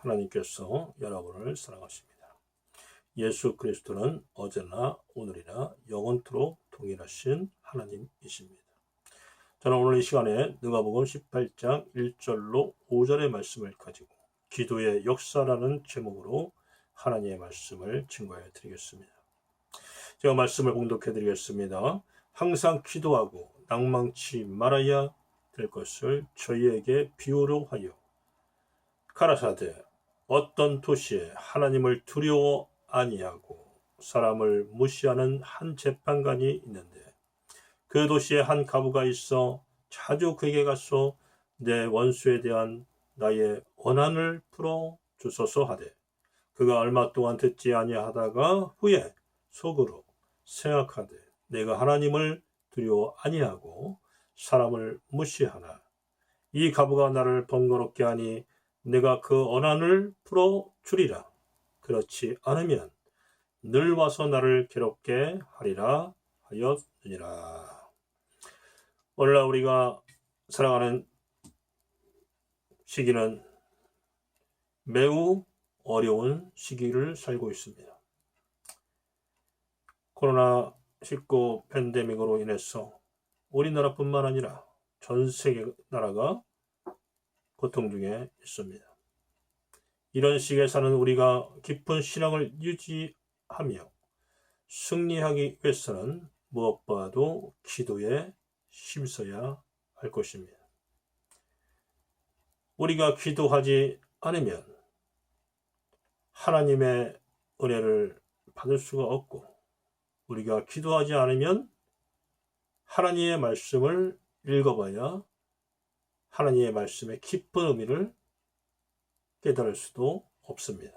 하나님께서 여러분을 사랑하십니다. 예수 그리스도는 어제나 오늘이나 영원토록 동일하신 하나님이십니다. 저는 오늘 이 시간에 누가복음 18장 1절로 5절의 말씀을 가지고 기도의 역사라는 제목으로 하나님의 말씀을 증거해 드리겠습니다. 제가 말씀을 봉독해 드리겠습니다. 항상 기도하고 낭망치 말아야 될 것을 저희에게 비유로 하여 가라사대 어떤 도시에 하나님을 두려워 아니하고 사람을 무시하는 한 재판관이 있는데 그 도시에 한 과부가 있어 자주 그에게 가서 내 원수에 대한 나의 원한을 풀어 주소서 하되 그가 얼마 동안 듣지 아니하다가 후에 속으로 생각하되 내가 하나님을 두려워 아니하고 사람을 무시하나 이 과부가 나를 번거롭게 하니 내가 그 원한을 풀어 주리라. 그렇지 않으면 늘 와서 나를 괴롭게 하리라 하였느니라. 오늘날 우리가 살아가는 시기는 매우 어려운 시기를 살고 있습니다. 코로나19 팬데믹으로 인해서 우리나라뿐만 아니라 전 세계 나라가 고통 중에 있습니다. 이런 시기에 사는 우리가 깊은 신앙을 유지하며 승리하기 위해서는 무엇보다도 기도에 힘써야 할 것입니다. 우리가 기도하지 않으면 하나님의 은혜를 받을 수가 없고 우리가 기도하지 않으면 하나님의 말씀을 읽어봐야 하나님의 말씀의 깊은 의미를 깨달을 수도 없습니다.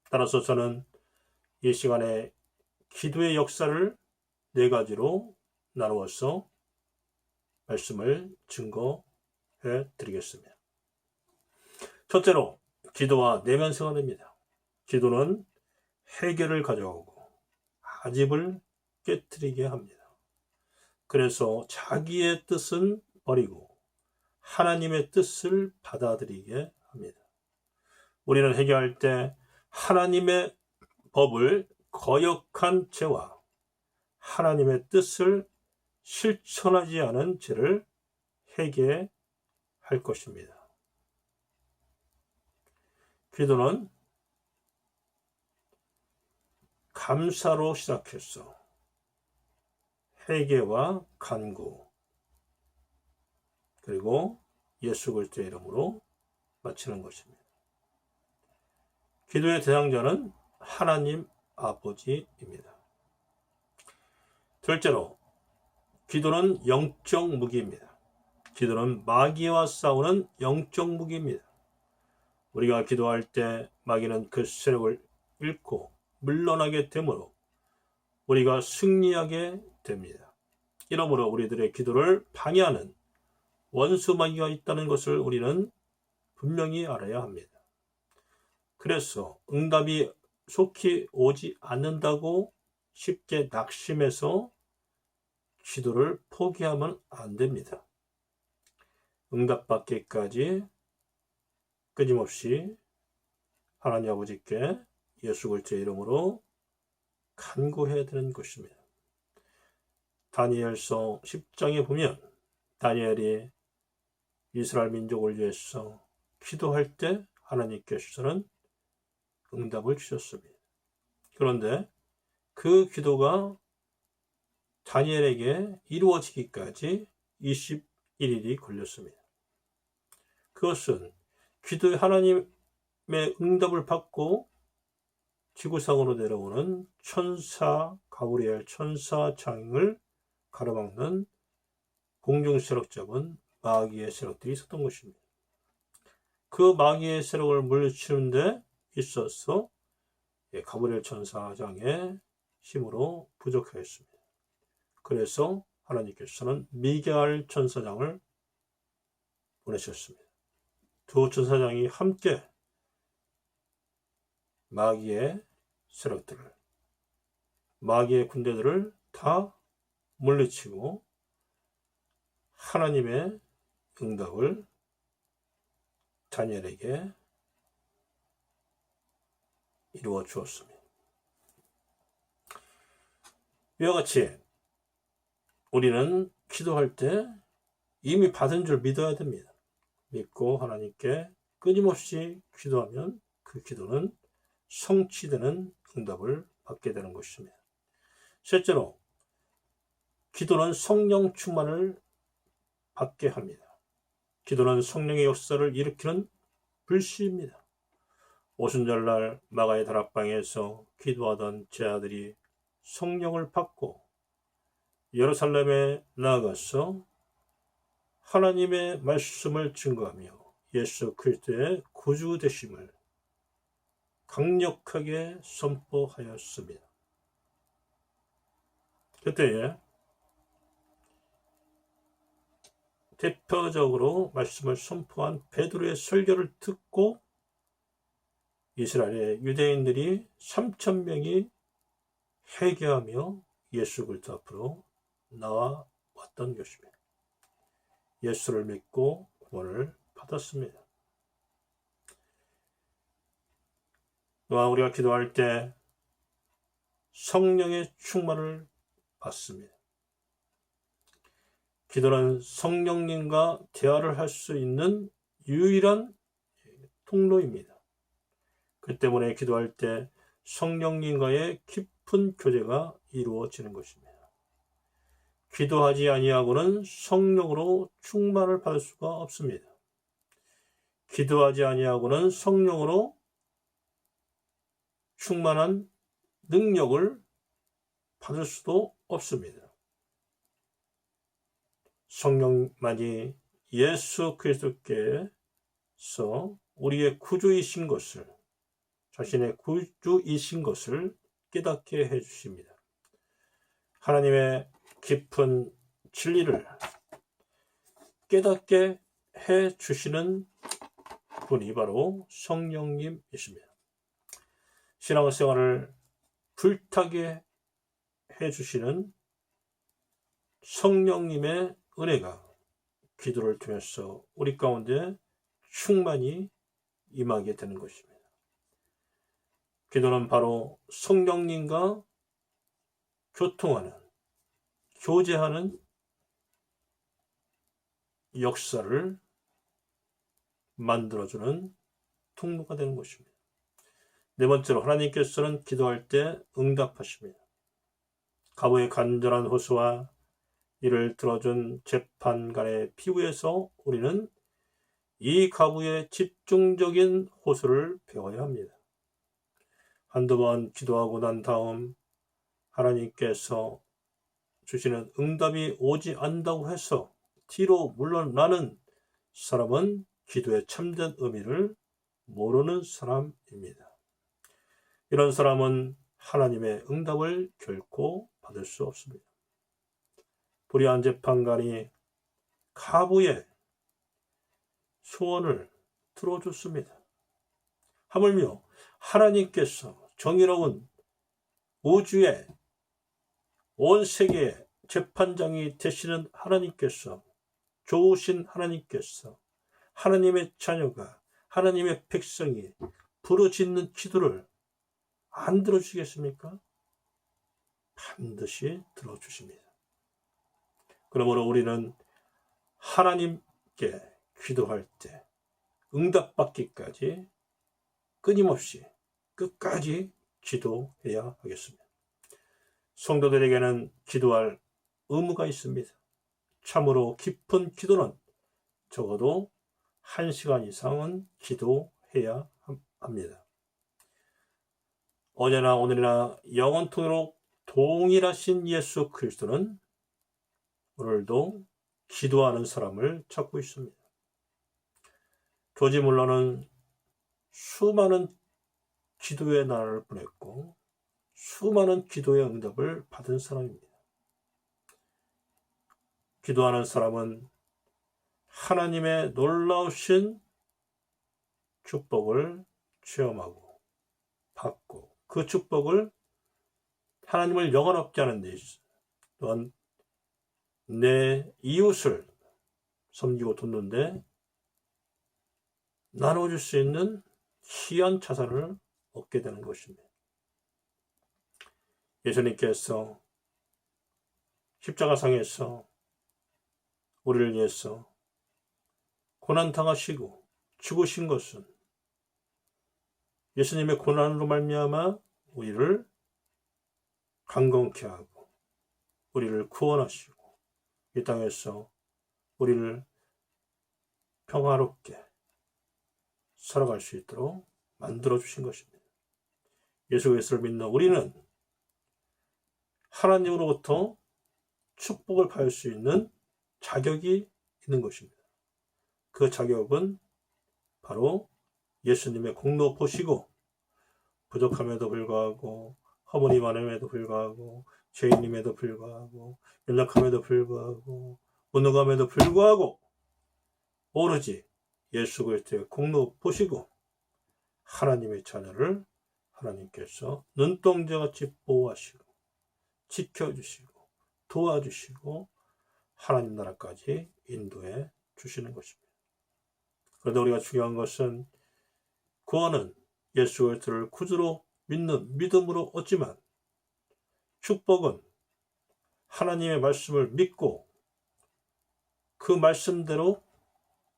따라서 저는 이 시간에 기도의 역사를 4가지로 나누어서 말씀을 증거해 드리겠습니다. 첫째로 기도와 내면 생활입니다. 기도는 해결을 가져오고 아집을 깨뜨리게 합니다. 그래서 자기의 뜻은 버리고 하나님의 뜻을 받아들이게 합니다. 우리는 회개할 때 하나님의 법을 거역한 죄와 하나님의 뜻을 실천하지 않은 죄를 회개할 것입니다. 기도는 감사로 시작해서 회개와 간구 그리고 예수 그리스도의 이름으로 마치는 것입니다. 기도의 대상자는 하나님 아버지입니다. 둘째로 기도는 영적 무기입니다. 기도는 마귀와 싸우는 영적 무기입니다. 우리가 기도할 때 마귀는 그 세력을 잃고 물러나게 되므로 우리가 승리하게 됩니다. 이러므로 우리들의 기도를 방해하는 원수 마귀가 있다는 것을 우리는 분명히 알아야 합니다. 그래서 응답이 속히 오지 않는다고 쉽게 낙심해서 기도를 포기하면 안 됩니다. 응답받기까지 끊임없이 하나님 아버지께 예수 그리스도의 이름으로 간구해야 되는 것입니다. 다니엘서 10장에 보면 다니엘이 이스라엘 민족을 위해서 기도할 때 하나님께서는 응답을 주셨습니다. 그런데 그 기도가 다니엘에게 이루어지기까지 21일이 걸렸습니다. 그것은 기도의 하나님의 응답을 받고 지구상으로 내려오는 천사 가브리엘 천사 장을 가로막는 공중 세력 잡은 마귀의 세력들이 있었던 것입니다. 그 마귀의 세력을 물리치는 데 있어서 가브리엘 천사장의 힘으로 부족하였습니다. 그래서 하나님께서는 미게알 천사장을 보내셨습니다. 두 천사장이 함께 마귀의 세력들을, 마귀의 군대들을 다 물리치고 하나님의 응답을 다니엘에게 이루어 주었습니다. 이와 같이 우리는 기도할 때 이미 받은 줄 믿어야 됩니다. 믿고 하나님께 끊임없이 기도하면 그 기도는 성취되는 응답을 받게 되는 것입니다. 셋째로, 기도는 성령 충만을 받게 합니다. 기도는 성령의 역사를 일으키는 불씨입니다. 오순절날 마가의 다락방에서 기도하던 제 아들이 성령을 받고 예루살렘에 나아가서 하나님의 말씀을 증거하며 예수 그리스도의 구주 되심을 강력하게 선포하였습니다. 그때에 대표적으로 말씀을 선포한 베드로의 설교를 듣고 이스라엘의 유대인들이 3,000명이 회개하며 예수 그리스도 앞으로 나와왔던 것입니다. 예수를 믿고 구원을 받았습니다. 또한 우리가 기도할 때 성령의 충만을 받습니다. 기도는 성령님과 대화를 할 수 있는 유일한 통로입니다. 그 때문에 기도할 때 성령님과의 깊은 교제가 이루어지는 것입니다. 기도하지 아니하고는 성령으로 충만을 받을 수가 없습니다. 기도하지 아니하고는 성령으로 충만한 능력을 받을 수도 없습니다. 성령만이 예수 그리스도께서 우리의 구주이신 것을, 자신의 구주이신 것을 깨닫게 해주십니다. 하나님의 깊은 진리를 깨닫게 해주시는 분이 바로 성령님이십니다. 신앙생활을 불타게 해주시는 성령님의 은혜가 기도를 통해서 우리 가운데 충만히 임하게 되는 것입니다. 기도는 바로 성령님과 교통하는, 교제하는 역사를 만들어주는 통로가 되는 것입니다. 네 번째로, 하나님께서는 기도할 때 응답하십니다. 가부의 간절한 호소와 이를 들어준 재판관의 피부에서 우리는 이 가부의 집중적인 호소를 배워야 합니다. 한두 번 기도하고 난 다음 하나님께서 주시는 응답이 오지 않는다고 해서 뒤로 물러나는 사람은 기도의 참된 의미를 모르는 사람입니다. 이런 사람은 하나님의 응답을 결코 받을 수 없습니다. 불의한 재판관이 가부의 소원을 들어줬습니다. 하물며 하나님께서 정의로운 우주의 온 세계의 재판장이 되시는 하나님께서, 좋으신 하나님께서, 하나님의 자녀가, 하나님의 백성이 부르짖는 기도를 안 들어주시겠습니까? 반드시 들어주십니다. 그러므로 우리는 하나님께 기도할 때 응답받기까지 끊임없이 끝까지 기도해야 하겠습니다. 성도들에게는 기도할 의무가 있습니다. 참으로 깊은 기도는 적어도 1시간 이상은 기도해야 합니다. 어제나 오늘이나 영원토록 동일하신 예수 그리스도는 오늘도 기도하는 사람을 찾고 있습니다. 조지 물러는 수많은 기도의 날을 보냈고 수많은 기도의 응답을 받은 사람입니다. 기도하는 사람은 하나님의 놀라우신 축복을 체험하고 받고 그 축복을 하나님을 영원롭게 하는 데 있어 또한 내 이웃을 섬기고 돕는데 나눠줄 수 있는 희한 자산을 얻게 되는 것입니다. 예수님께서 십자가상에서 우리를 위해서 고난당하시고 죽으신 것은 예수님의 고난으로 말미암아 우리를 강건케 하고 우리를 구원하시고 이 땅에서 우리를 평화롭게 살아갈 수 있도록 만들어 주신 것입니다. 예수 그리스도를 믿는 우리는 하나님으로부터 축복을 받을 수 있는 자격이 있는 것입니다. 그 자격은 바로 예수님의 공로 보시고 부족함에도 불구하고 허물이 많음에도 불구하고 죄인임에도 불구하고 연약함에도 불구하고 무능함에도 불구하고 오로지 예수 그리스도의 공로 보시고 하나님의 자녀를 하나님께서 눈동자같이 보호하시고 지켜주시고 도와주시고 하나님 나라까지 인도해 주시는 것입니다. 그런데 우리가 중요한 것은 구원은 예수 그리스도를 구주로 믿는 믿음으로 얻지만 축복은 하나님의 말씀을 믿고 그 말씀대로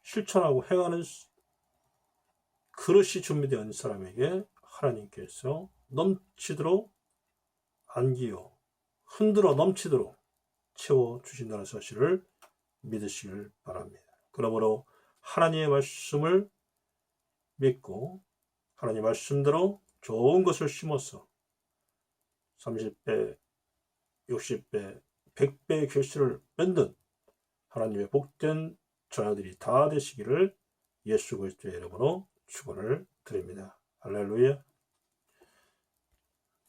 실천하고 행하는 그릇이 준비되어 있는 사람에게 하나님께서 넘치도록 안기요 흔들어 넘치도록 채워주신다는 사실을 믿으시길 바랍니다. 그러므로 하나님의 말씀을 믿고 하나님 말씀대로 좋은 것을 심어서 30배, 60배, 100배의 결실을 맺는 하나님의 복된 자녀들이 다 되시기를 예수 그리스도의 이름으로 축원을 드립니다. 할렐루야.